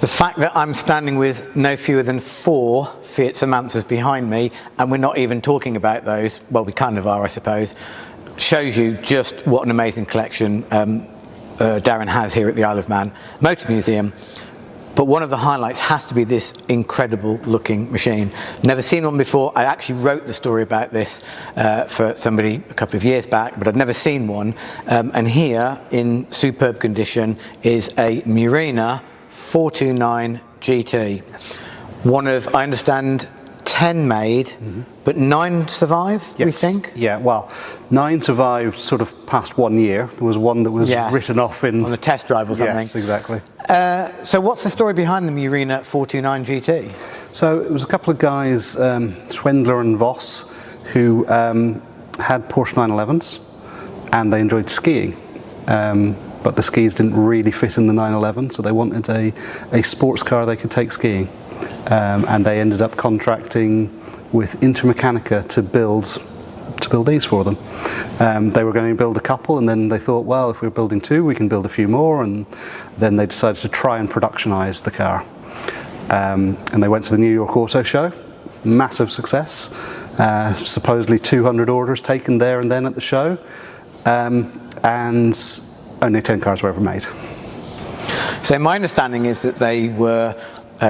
The fact that I'm standing with no fewer than 4 Fiat Samanthas behind me, and we're not even talking about those, well, we kind of are, I suppose, shows you just what an amazing collection Darren has here at the Isle of Man Motor Museum. But one of the highlights has to be this incredible looking machine. Never seen one before. I actually wrote the story about this for somebody a couple of years back, but I'd never seen one. And here, in superb condition, is a Murena 429GT. Yes. One of, I understand, 10 made, but 9 survive, yes. we think? Yeah, well, 9 survived sort of past 1 year. There was one that was written off in... on a test drive or something. Yes, exactly. So what's the story behind the Murena 429GT? So it was a couple of guys, Schwendler and Vos, who had Porsche 911s, and they enjoyed skiing. But the skis didn't really fit in the 911, so they wanted a sports car they could take skiing. And they ended up contracting with Intermeccanica to build these for them. They were going to build a couple, and then they thought, well, if we're building 2, we can build a few more, and then they decided to try and productionize the car. And they went to the New York Auto Show, massive success, supposedly 200 orders taken there and then at the show, and only 10 cars were ever made. So my understanding is that they were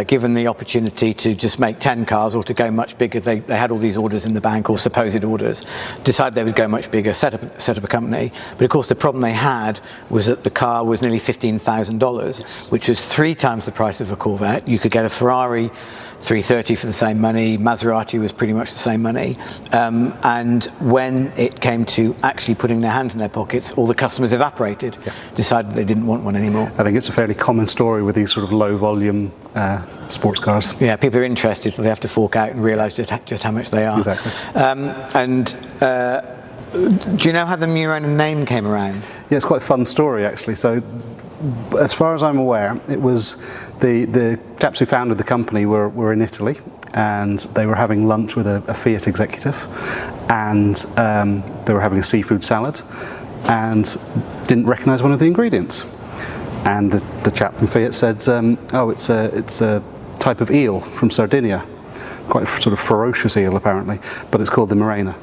given the opportunity to just make 10 cars or to go much bigger. They had all these orders in the bank, or supposed orders, decided they would go much bigger, set up a company. But of course the problem they had was that the car was nearly $15,000, yes. which was 3 times the price of a Corvette. You could get a Ferrari 330 for the same money, Maserati was pretty much the same money, and when it came to actually putting their hands in their pockets, all the customers evaporated, decided they didn't want one anymore. I think it's a fairly common story with these sort of low volume sports cars. Yeah, people are interested, but they have to fork out and realise just how much they are. Exactly. Do you know how the Murena name came around? Yeah, it's quite a fun story actually. So, as far as I'm aware, it was the chaps who founded the company were in Italy, and they were having lunch with a Fiat executive, and they were having a seafood salad, and didn't recognise one of the ingredients. And the chap from Fiat said, "Oh, it's a type of eel from Sardinia, quite a sort of ferocious eel apparently, but it's called the Murena."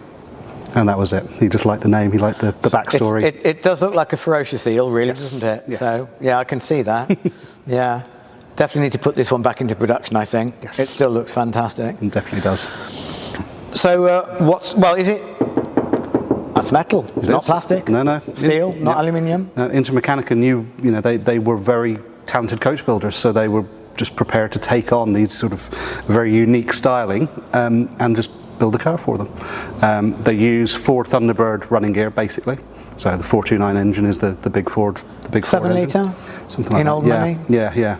And that was it. He just liked the name, he liked the backstory. It does look like a ferocious eel, really, yes. doesn't it? Yes. So, yeah, I can see that. Yeah. Definitely need to put this one back into production, I think. Yes. It still looks fantastic. It definitely does. So, is it? That's metal. It's not plastic. No. Steel, not aluminium. No, Intermeccanica knew, they were very talented coach builders, so they were just prepared to take on these sort of very unique styling and just build a car for them. They use Ford Thunderbird running gear basically. So the 429 engine is the big Ford, 7 litre, something like in that. old money. Yeah.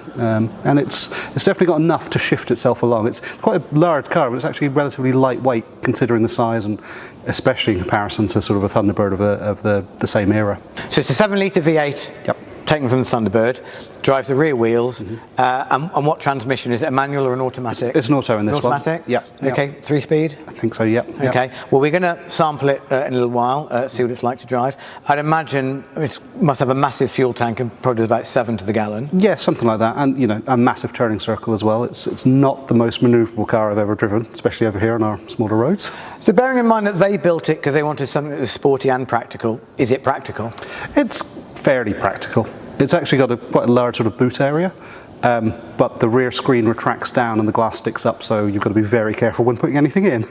And it's definitely got enough to shift itself along. It's quite a large car, but it's actually relatively lightweight considering the size, and especially in comparison to sort of a Thunderbird of the same era. So it's a 7 litre V8. Yep. Taken from the Thunderbird, drives the rear wheels, and what transmission? Is it a manual or an automatic? It's an auto in this one. Automatic? Yeah. Okay, 3-speed? I think so, yep. Okay, well we're going to sample it in a little while, see what it's like to drive. I'd imagine it must have a massive fuel tank and probably about 7 to the gallon. Yeah, something like that, and a massive turning circle as well. It's not the most manoeuvrable car I've ever driven, especially over here on our smaller roads. So bearing in mind that they built it because they wanted something that was sporty and practical, is it practical? It's fairly practical. It's actually got quite a large sort of boot area, but the rear screen retracts down and the glass sticks up, so you've got to be very careful when putting anything in.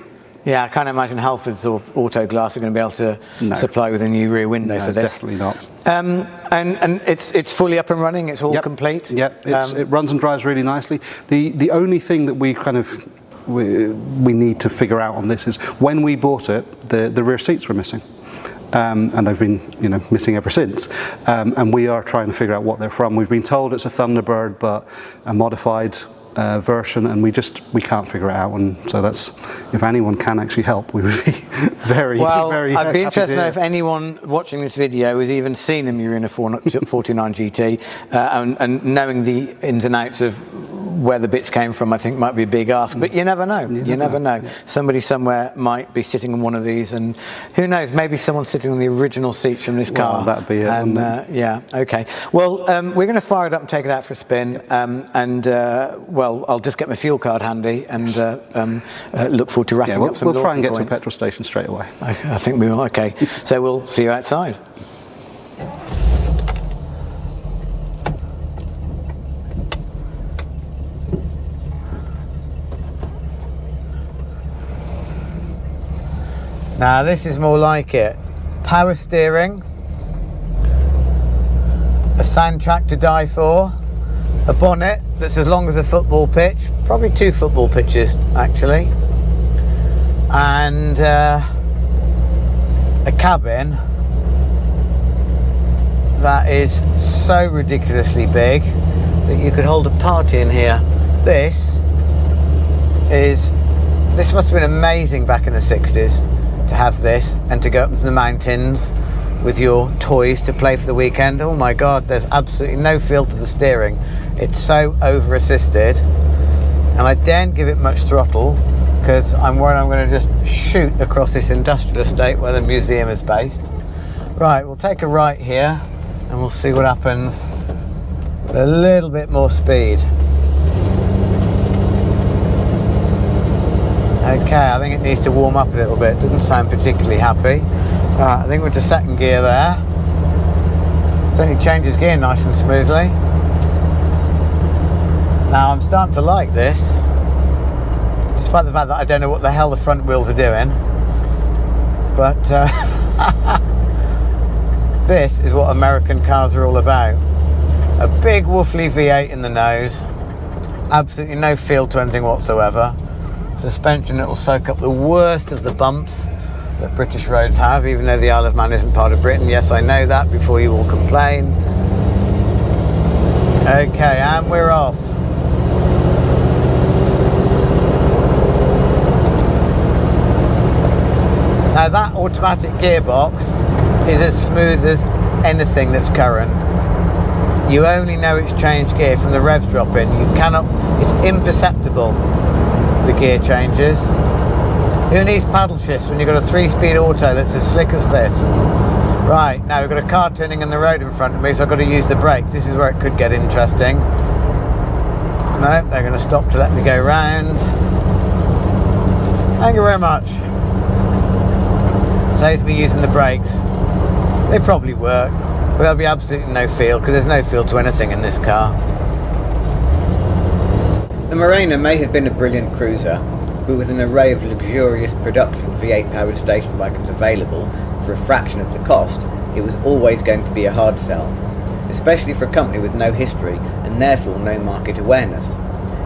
Yeah, I can't imagine Halfords or Auto Glass are going to be able to supply with a new rear window for this. Definitely not. And it's fully up and running, it's all complete? Yep, it runs and drives really nicely. The only thing that we need to figure out on this is when we bought it, the rear seats were missing. And they've been, missing ever since. And we are trying to figure out what they're from. We've been told it's a Thunderbird, but a modified version, and we can't figure it out. And so that's, if anyone can actually help, we would be very happy. I'd be interested to know if anyone watching this video has even seen a Murena 429GT and knowing the ins and outs of where the bits came from, I think, might be a big ask. But you never know. You never know. Yeah. Somebody somewhere might be sitting on one of these, and who knows? Maybe someone's sitting on the original seats from this car. Well, that'd be it. And yeah, okay. Well, we're going to fire it up and take it out for a spin. Well, I'll just get my fuel card handy and look forward to racking up some. We'll try and get points. to a petrol station straight away. I think we will. Okay. So we'll see you outside. Now this is more like it. Power steering, a soundtrack to die for, a bonnet that's as long as a football pitch, probably 2 football pitches actually, and a cabin that is so ridiculously big that you could hold a party in here. This must have been amazing back in the 60s. To have this and to go up into the mountains with your toys to play for the weekend. Oh my god, there's absolutely no feel to the steering. It's so over assisted, and I daren't give it much throttle because I'm worried I'm going to just shoot across this industrial estate where the museum is based. Right, we'll take a right here and we'll see what happens with a little bit more speed. Okay, I think it needs to warm up a little bit. Doesn't sound particularly happy. I think we're to second gear there. Certainly changes gear nice and smoothly. Now I'm starting to like this, despite the fact that I don't know what the hell the front wheels are doing. But this is what American cars are all about. A big woofly V8 in the nose, absolutely no feel to anything whatsoever. Suspension that will soak up the worst of the bumps that British roads have, even though the Isle of Man isn't part of Britain. Yes, I know that, before you all complain. Okay, and we're off. Now that automatic gearbox is as smooth as anything that's current. You only know it's changed gear from the revs drop in. You cannot, it's imperceptible, the gear changes. Who needs paddle shifts when you've got a 3-speed auto that's as slick as this? Right, now we've got a car turning in the road in front of me, so I've got to use the brakes. This is where it could get interesting. No, they're going to stop to let me go round. Thank you very much. Saves me using the brakes. They probably work, but there'll be absolutely no feel, because there's no feel to anything in this car. The Murena may have been a brilliant cruiser, but with an array of luxurious production V8 powered station wagons available for a fraction of the cost, it was always going to be a hard sell, especially for a company with no history and therefore no market awareness.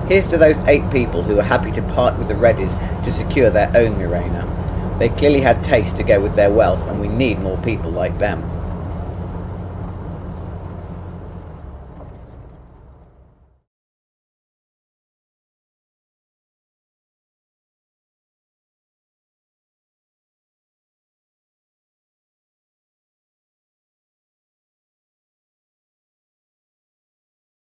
Here's to those 8 people who are happy to part with the Reddies to secure their own Murena. They clearly had taste to go with their wealth, and we need more people like them.